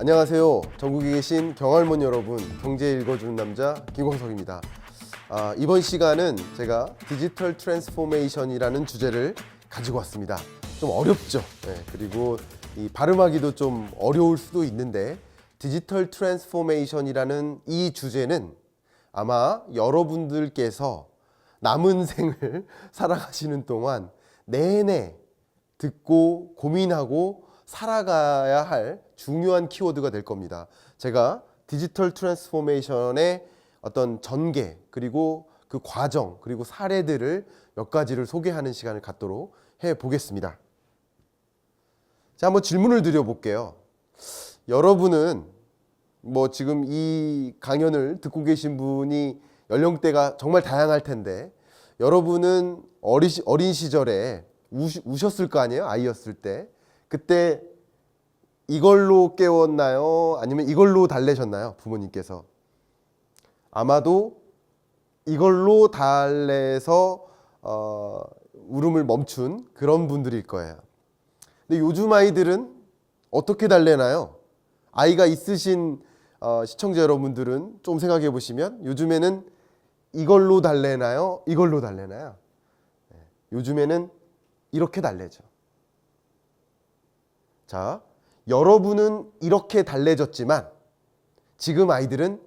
안녕하세요. 전국에 계신 경할몬 여러분, 경제 읽어주는 남자 김광석입니다. 이번 시간은 제가 디지털 트랜스포메이션이라는 주제를 가지고 왔습니다. 좀 어렵죠. 네, 그리고 이 발음하기도 좀 어려울 수도 있는데 디지털 트랜스포메이션이라는 이 주제는 아마 여러분들께서 남은 생을 살아가시는 동안 내내 듣고 고민하고 살아가야 할 중요한 키워드가 될 겁니다. 제가 디지털 트랜스포메이션의 어떤 전개 그리고 그 과정 그리고 사례들을 몇 가지를 소개하는 시간을 갖도록 해 보겠습니다. 자, 한번 질문을 드려볼게요. 여러분은 지금 이 강연을 듣고 계신 분이 연령대가 정말 다양할 텐데 여러분은 어린 시절에 우셨을 거 아니에요? 아이였을 때. 그때 이걸로 깨웠나요? 아니면 이걸로 달래셨나요? 부모님께서. 아마도 이걸로 달래서 울음을 멈춘 그런 분들일 거예요. 근데 요즘 아이들은 어떻게 달래나요? 아이가 있으신 시청자 여러분들은 좀 생각해 보시면 요즘에는 이걸로 달래나요? 이걸로 달래나요? 요즘에는 이렇게 달래죠. 자, 여러분은 이렇게 달래졌지만 지금 아이들은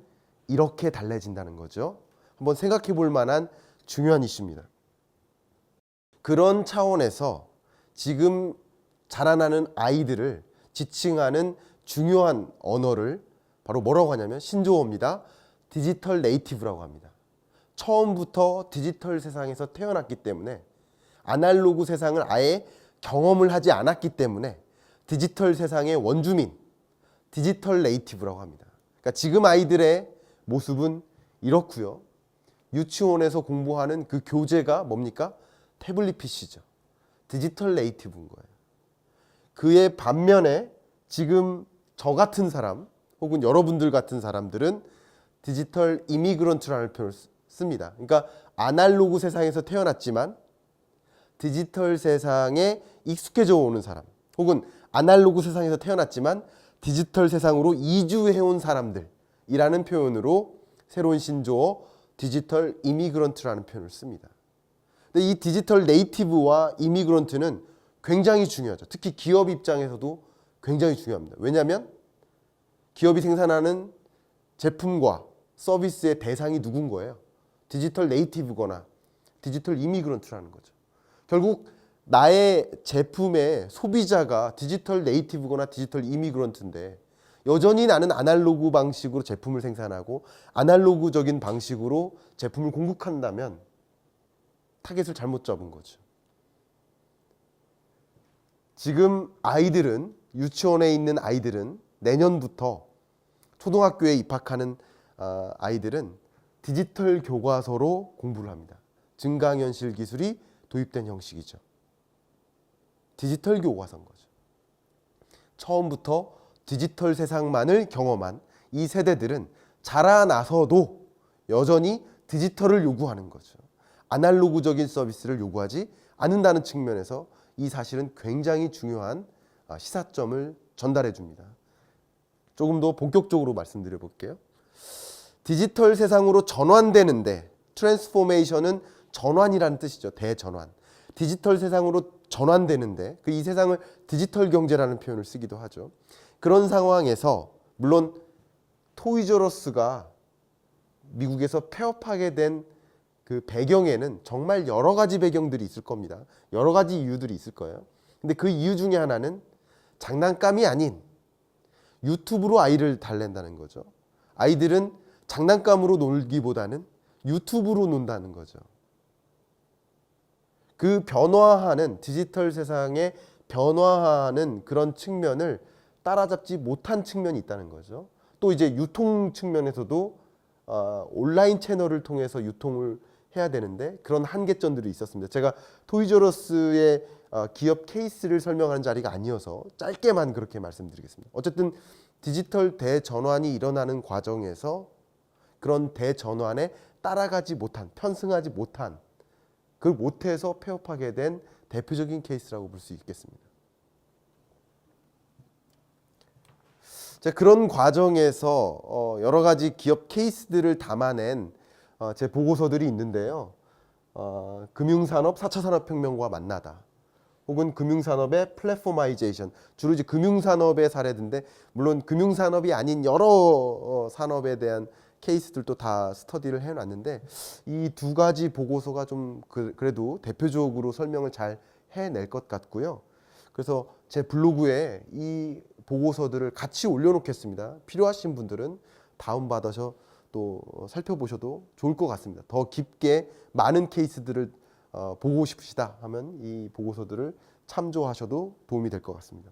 이렇게 달래진다는 거죠. 한번 생각해 볼 만한 중요한 이슈입니다. 그런 차원에서 지금 자라나는 아이들을 지칭하는 중요한 언어를 바로 뭐라고 하냐면 신조어입니다. 디지털 네이티브라고 합니다. 처음부터 디지털 세상에서 태어났기 때문에 아날로그 세상을 아예 경험을 하지 않았기 때문에 디지털 세상의 원주민, 디지털 네이티브라고 합니다. 그러니까 지금 아이들의 모습은 이렇고요. 유치원에서 공부하는 그 교재가 뭡니까? 태블릿 PC죠. 디지털 네이티브인 거예요. 그의 반면에 지금 저 같은 사람 혹은 여러분들 같은 사람들은 디지털 이미그런트라는 표현을 씁니다. 그러니까 아날로그 세상에서 태어났지만 디지털 세상에 익숙해져 오는 사람 혹은 아날로그 세상에서 태어났지만 디지털 세상으로 이주해온 사람들이라는 표현으로 새로운 신조어 디지털 이미그런트라는 표현을 씁니다. 근데 이 디지털 네이티브와 이미그런트는 굉장히 중요하죠. 특히 기업 입장에서도 굉장히 중요합니다. 왜냐하면 기업이 생산하는 제품과 서비스의 대상이 누군 거예요? 디지털 네이티브거나 디지털 이미그런트라는 거죠. 결국 나의 제품의 소비자가 디지털 네이티브거나 디지털 이미그런트인데 여전히 나는 아날로그 방식으로 제품을 생산하고 아날로그적인 방식으로 제품을 공급한다면 타겟을 잘못 잡은 거죠. 지금 아이들은 유치원에 있는 아이들은 내년부터 초등학교에 입학하는 아이들은 디지털 교과서로 공부를 합니다. 증강현실 기술이 도입된 형식이죠. 디지털 교과서인 거죠. 처음부터 디지털 세상만을 경험한 이 세대들은 자라나서도 여전히 디지털을 요구하는 거죠. 아날로그적인 서비스를 요구하지 않는다는 측면에서 이 사실은 굉장히 중요한 시사점을 전달해 줍니다. 조금 더 본격적으로 말씀드려 볼게요. 디지털 세상으로 전환되는데 트랜스포메이션은 전환이라는 뜻이죠. 대전환. 디지털 세상으로 전환되는데 이 세상을 디지털 경제라는 표현을 쓰기도 하죠. 그런 상황에서 물론 토이저러스가 미국에서 폐업하게 된 그 배경에는 정말 여러 가지 배경들이 있을 겁니다. 여러 가지 이유들이 있을 거예요. 근데 그 이유 중에 하나는 장난감이 아닌 유튜브로 아이를 달랜다는 거죠. 아이들은 장난감으로 놀기보다는 유튜브로 논다는 거죠. 그 변화하는 디지털 세상에 변화하는 그런 측면을 따라잡지 못한 측면이 있다는 거죠. 또 이제 유통 측면에서도 온라인 채널을 통해서 유통을 해야 되는데 그런 한계점들이 있었습니다. 제가 토이저러스의 기업 케이스를 설명하는 자리가 아니어서 짧게만 그렇게 말씀드리겠습니다. 어쨌든 디지털 대전환이 일어나는 과정에서 그런 대전환에 따라가지 못한, 편승하지 못한, 그걸 못해서 폐업하게 된 대표적인 케이스라고 볼 수 있겠습니다. 그런 과정에서 여러 가지 기업 케이스들을 담아낸 제 보고서들이 있는데요. 금융산업 4차 산업혁명과 만나다. 혹은 금융산업의 플랫포마이제이션. 주로 이제 금융산업의 사례인데 물론 금융산업이 아닌 여러 산업에 대한 케이스들도 다 스터디를 해놨는데 이 두 가지 보고서가 좀 그래도 대표적으로 설명을 잘 해낼 것 같고요. 그래서 제 블로그에 이 보고서들을 같이 올려놓겠습니다. 필요하신 분들은 다운받아서 또 살펴보셔도 좋을 것 같습니다. 더 깊게 많은 케이스들을 보고 싶으시다 하면 이 보고서들을 참조하셔도 도움이 될 것 같습니다.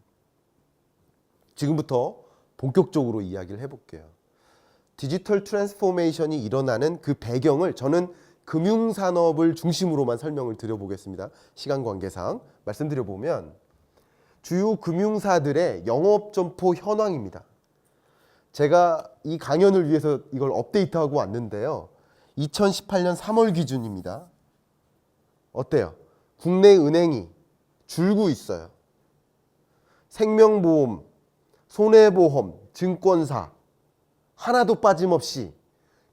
지금부터 본격적으로 이야기를 해볼게요. 디지털 트랜스포메이션이 일어나는 그 배경을 저는 금융산업을 중심으로만 설명을 드려보겠습니다. 시간 관계상 말씀드려보면 주요 금융사들의 영업점포 현황입니다. 제가 이 강연을 위해서 이걸 업데이트하고 왔는데요. 2018년 3월 기준입니다. 어때요? 국내 은행이 줄고 있어요. 생명보험, 손해보험, 증권사 하나도 빠짐없이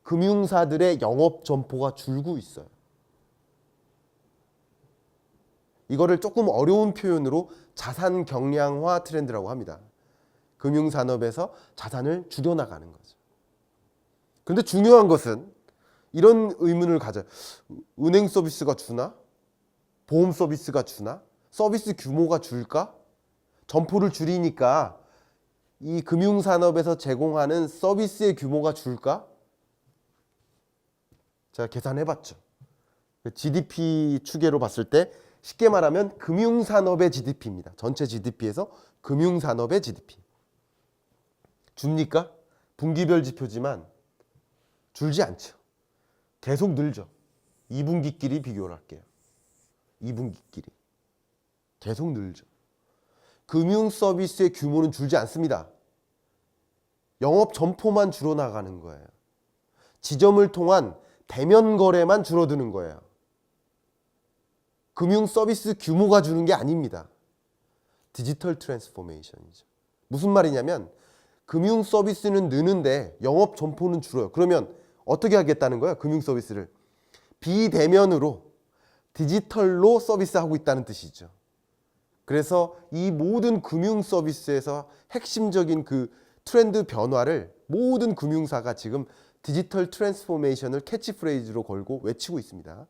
금융사들의 영업점포가 줄고 있어요. 이거를 조금 어려운 표현으로 자산 경량화 트렌드라고 합니다. 금융산업에서 자산을 줄여나가는 거죠. 그런데 중요한 것은 이런 의문을 가져요. 은행 서비스가 주나? 보험 서비스가 주나? 서비스 규모가 줄까? 점포를 줄이니까 이 금융산업에서 제공하는 서비스의 규모가 줄까? 제가 계산해봤죠. GDP 추계로 봤을 때 쉽게 말하면 금융산업의 GDP입니다. 전체 GDP에서 금융산업의 GDP. 줍니까? 분기별 지표지만 줄지 않죠. 계속 늘죠. 2분기끼리 비교를 할게요. 2분기끼리. 계속 늘죠. 금융 서비스의 규모는 줄지 않습니다. 영업 점포만 줄어나가는 거예요. 지점을 통한 대면 거래만 줄어드는 거예요. 금융 서비스 규모가 주는 게 아닙니다. 디지털 트랜스포메이션이죠. 무슨 말이냐면 금융 서비스는 느는데 영업 점포는 줄어요. 그러면 어떻게 하겠다는 거예요? 금융 서비스를 비대면으로 디지털로 서비스하고 있다는 뜻이죠. 그래서 이 모든 금융 서비스에서 핵심적인 그 트렌드 변화를 모든 금융사가 지금 디지털 트랜스포메이션을 캐치프레이즈로 걸고 외치고 있습니다.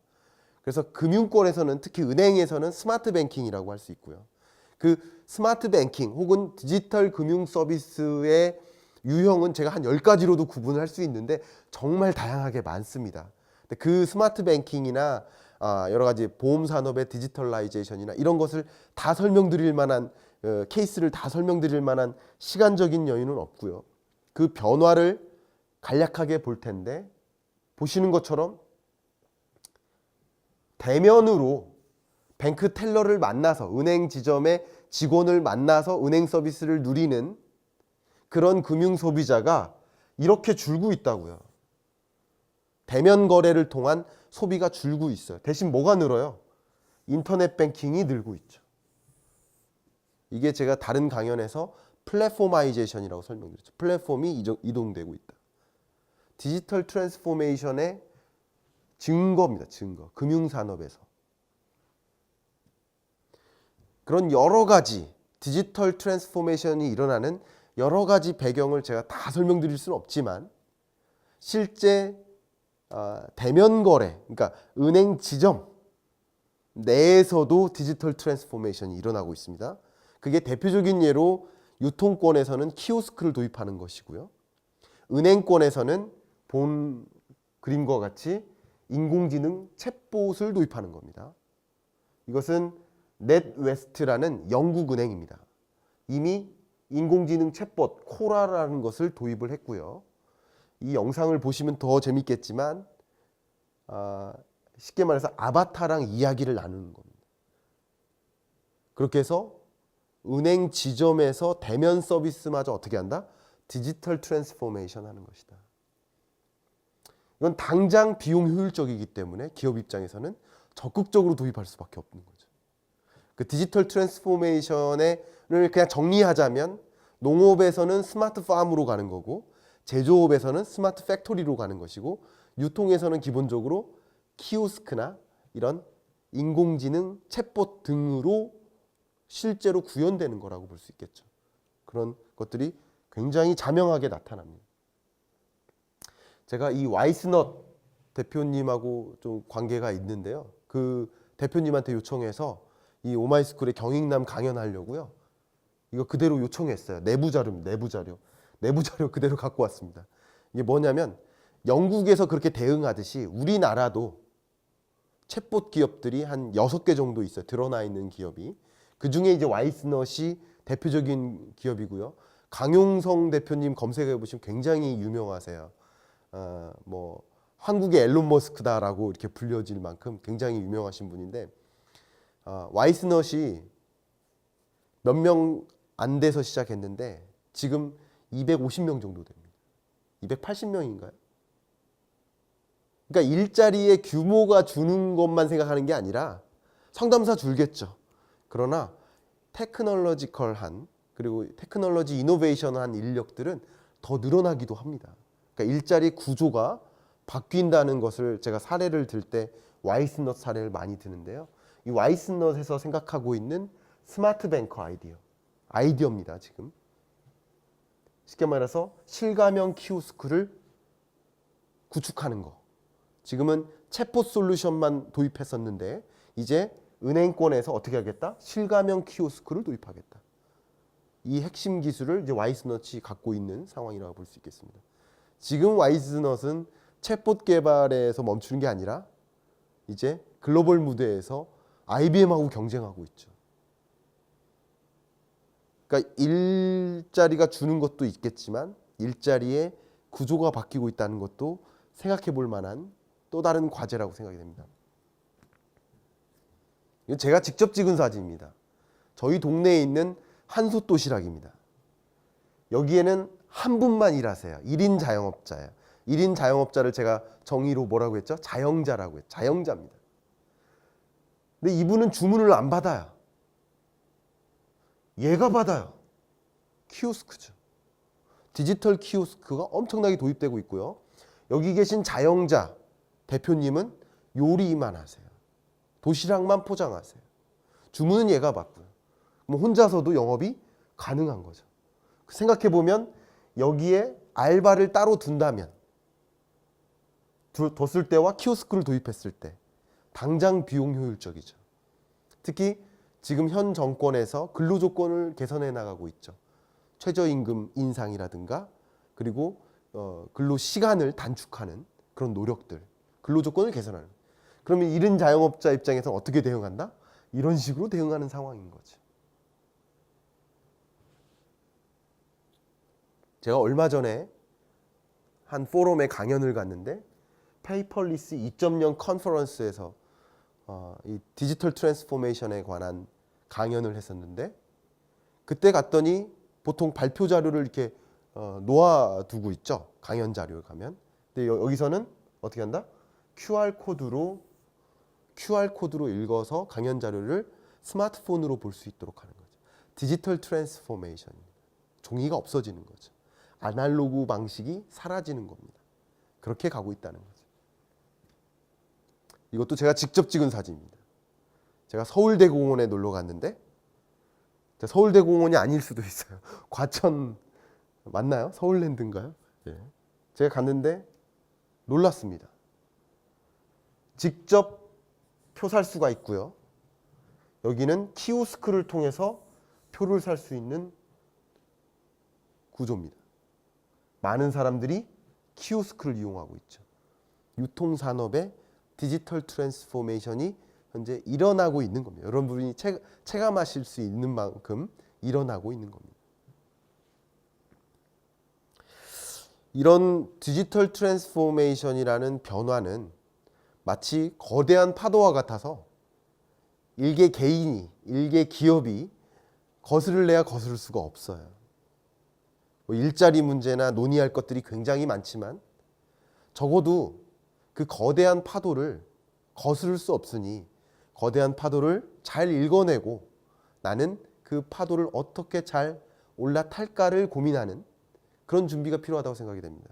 그래서 금융권에서는 특히 은행에서는 스마트 뱅킹이라고 할 수 있고요. 그 스마트 뱅킹 혹은 디지털 금융 서비스의 유형은 제가 한 10가지로도 구분을 할 수 있는데 정말 다양하게 많습니다. 그 스마트 뱅킹이나 여러 가지 보험 산업의 디지털라이제이션이나 이런 것을 다 설명드릴 만한 케이스를 다 설명드릴 만한 시간적인 여유는 없고요. 그 변화를 간략하게 볼 텐데 보시는 것처럼 대면으로 뱅크 텔러를 만나서 은행 지점의 직원을 만나서 은행 서비스를 누리는 그런 금융 소비자가 이렇게 줄고 있다고요. 대면 거래를 통한 소비가 줄고 있어요. 대신 뭐가 늘어요? 인터넷 뱅킹이 늘고 있죠. 이게 제가 다른 강연에서 플랫포마이제이션이라고 설명드렸죠. 플랫폼이 이동되고 있다. 디지털 트랜스포메이션의 증거입니다. 증거. 금융산업에서. 그런 여러 가지 디지털 트랜스포메이션이 일어나는 여러 가지 배경을 제가 다 설명드릴 수는 없지만 실제 대면 거래, 그러니까 은행 지점 내에서도 디지털 트랜스포메이션이 일어나고 있습니다. 그게 대표적인 예로 유통권에서는 키오스크를 도입하는 것이고요. 은행권에서는 본 그림과 같이 인공지능 챗봇을 도입하는 겁니다. 이것은 넷웨스트라는 영국 은행입니다. 이미 인공지능 챗봇 코라라는 것을 도입을 했고요. 이 영상을 보시면 더 재밌겠지만 쉽게 말해서 아바타랑 이야기를 나누는 겁니다. 그렇게 해서 은행 지점에서 대면 서비스마저 어떻게 한다? 디지털 트랜스포메이션 하는 것이다. 이건 당장 비용 효율적이기 때문에 기업 입장에서는 적극적으로 도입할 수밖에 없는 거죠. 그 디지털 트랜스포메이션을 그냥 정리하자면 농업에서는 스마트 팜으로 가는 거고, 제조업에서는 스마트 팩토리로 가는 것이고, 유통에서는 기본적으로 키오스크나 이런 인공지능 챗봇 등으로 실제로 구현되는 거라고 볼 수 있겠죠. 그런 것들이 굉장히 자명하게 나타납니다. 제가 이 와이스넛 대표님하고 좀 관계가 있는데요. 그 대표님한테 요청해서 이 오마이스쿨에 경익남 강연하려고요. 이거 그대로 요청했어요. 내부 자료 그대로 갖고 왔습니다. 이게 뭐냐면 영국에서 그렇게 대응하듯이 우리나라도 챗봇 기업들이 한 6개 정도 있어요. 드러나 있는 기업이. 그 중에 이제 와이스넛이 대표적인 기업이고요. 강용성 대표님 검색해 보시면 굉장히 유명하세요. 뭐 한국의 앨런 머스크다라고 이렇게 불려질 만큼 굉장히 유명하신 분인데, 와이스넛이 몇 명 안 돼서 시작했는데 지금 250명 정도 됩니다. 280명인가요? 그러니까 일자리의 규모가 주는 것만 생각하는 게 아니라 상담사 줄겠죠. 그러나 테크놀로지컬한, 그리고 테크놀로지 이노베이션한 인력들은 더 늘어나기도 합니다. 그러니까 일자리 구조가 바뀐다는 것을 제가 사례를 들 때 와이스넛 사례를 많이 드는데요. 이 와이스넛에서 생각하고 있는 스마트 뱅커 아이디어입니다. 지금 쉽게 말해서 실가명 키오스크를 구축하는 거. 지금은 챗봇 솔루션만 도입했었는데 이제 은행권에서 어떻게 하겠다? 실가명 키오스크를 도입하겠다. 이 핵심 기술을 이제 와이스넛이 갖고 있는 상황이라고 볼 수 있겠습니다. 지금 와이스넛은 챗봇 개발에서 멈추는 게 아니라 이제 글로벌 무대에서 IBM하고 경쟁하고 있죠. 그러니까 일자리가 주는 것도 있겠지만 일자리의 구조가 바뀌고 있다는 것도 생각해 볼 만한 또 다른 과제라고 생각이 됩니다. 이건 제가 직접 찍은 사진입니다. 저희 동네에 있는 한솥 도시락입니다. 여기에는 한 분만 일하세요. 1인 자영업자예요. 1인 자영업자를 제가 정의로 뭐라고 했죠? 자영자라고 했죠. 자영자입니다. 근데 이분은 주문을 안 받아요. 얘가 받아요. 키오스크죠. 디지털 키오스크가 엄청나게 도입되고 있고요. 여기 계신 자영자 대표님은 요리만 하세요. 도시락만 포장하세요. 주문은 얘가 받고요. 그럼 혼자서도 영업이 가능한 거죠. 생각해 보면 여기에 알바를 따로 둔다면, 뒀을 때와 키오스크를 도입했을 때 당장 비용 효율적이죠. 특히 지금 현 정권에서 근로조건을 개선해 나가고 있죠. 최저임금 인상이라든가 그리고 근로시간을 단축하는 그런 노력들, 근로조건을 개선하는. 그러면 이른 자영업자 입장에서 어떻게 대응한다? 이런 식으로 대응하는 상황인 거죠. 제가 얼마 전에 한 포럼에 강연을 갔는데 페이퍼리스 2.0 컨퍼런스에서 이 디지털 트랜스포메이션에 관한 강연을 했었는데, 그때 갔더니 보통 발표 자료를 이렇게 놓아두고 있죠. 강연 자료에 가면. 근데 여기서는 어떻게 한다? QR코드로 읽어서 강연 자료를 스마트폰으로 볼 수 있도록 하는 거죠. 디지털 트랜스포메이션입니다. 종이가 없어지는 거죠. 아날로그 방식이 사라지는 겁니다. 그렇게 가고 있다는 거죠. 이것도 제가 직접 찍은 사진입니다. 제가 서울대공원에 놀러 갔는데, 서울대공원이 아닐 수도 있어요. 과천 맞나요? 서울랜드인가요? 예. 제가 갔는데 놀랐습니다. 직접 표 살 수가 있고요. 여기는 키오스크를 통해서 표를 살 수 있는 구조입니다. 많은 사람들이 키오스크를 이용하고 있죠. 유통산업의 디지털 트랜스포메이션이 현재 일어나고 있는 겁니다. 여러분이 체감하실 수 있는 만큼 일어나고 있는 겁니다. 이런 디지털 트랜스포메이션이라는 변화는 마치 거대한 파도와 같아서 일개 개인이, 일개 기업이 거스를래야 거스를 수가 없어요. 일자리 문제나 논의할 것들이 굉장히 많지만 적어도 그 거대한 파도를 거스를 수 없으니 거대한 파도를 잘 읽어내고 나는 그 파도를 어떻게 잘 올라탈까를 고민하는 그런 준비가 필요하다고 생각이 됩니다.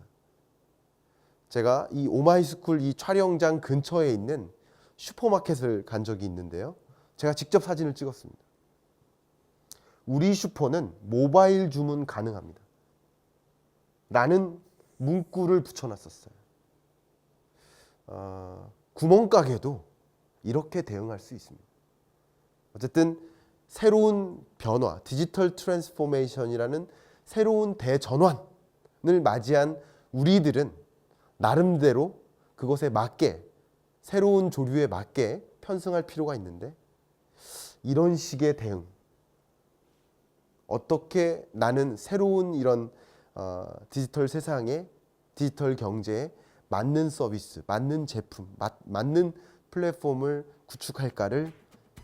제가 이 오마이스쿨 이 촬영장 근처에 있는 슈퍼마켓을 간 적이 있는데요. 제가 직접 사진을 찍었습니다. 우리 슈퍼는 모바일 주문 가능합니다. 라는 문구를 붙여놨었어요. 구멍가게도 이렇게 대응할 수 있습니다. 어쨌든 새로운 변화, 디지털 트랜스포메이션이라는 새로운 대전환을 맞이한 우리들은 나름대로 그것에 맞게 새로운 조류에 맞게 편승할 필요가 있는데 이런 식의 대응 어떻게 나는 새로운 이런 디지털 세상에 디지털 경제에 맞는 서비스, 맞는 제품, 맞는 플랫폼을 구축할까를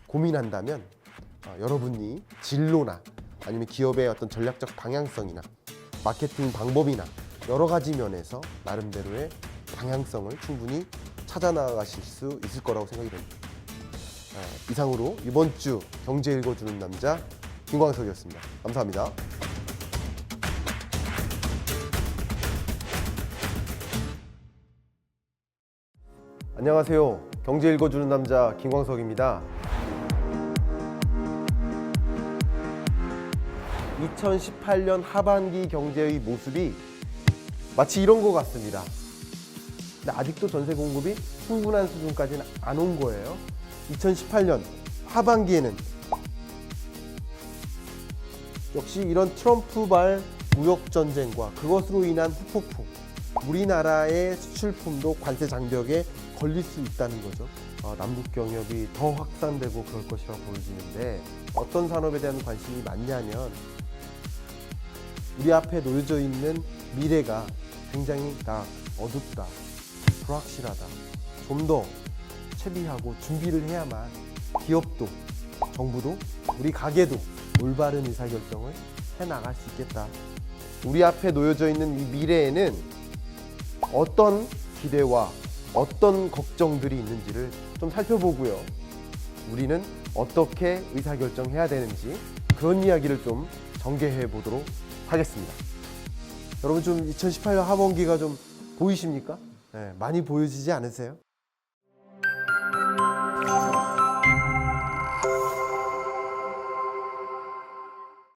고민한다면 여러분이 진로나 아니면 기업의 어떤 전략적 방향성이나 마케팅 방법이나 여러 가지 면에서 나름대로의 방향성을 충분히 찾아 나가실 수 있을 거라고 생각이 됩니다. 이상으로 이번 주 경제 읽어주는 남자 김광석이었습니다. 감사합니다. 안녕하세요. 경제 읽어주는 남자 김광석입니다. 2018년 하반기 경제의 모습이 마치 이런 것 같습니다. 근데 아직도 전세 공급이 충분한 수준까지는 안 온 거예요. 2018년 하반기에는 역시 이런 트럼프발 무역 전쟁과 그것으로 인한 후폭풍, 우리나라의 수출품도 관세 장벽에 걸릴 수 있다는 거죠. 남북 경협이 더 확산되고 그럴 것이라고 보여지는데 어떤 산업에 대한 관심이 많냐면 우리 앞에 놓여져 있는 미래가 굉장히 어둡다, 불확실하다. 좀 더 채비하고 준비를 해야만 기업도, 정부도, 우리 가게도 올바른 의사결정을 해나갈 수 있겠다. 우리 앞에 놓여져 있는 이 미래에는 어떤 기대와 어떤 걱정들이 있는지를 좀 살펴보고요. 우리는 어떻게 의사결정해야 되는지 그런 이야기를 좀 전개해 보도록 하겠습니다. 여러분 좀 2018년 하반기가 좀 보이십니까? 네, 많이 보여지지 않으세요?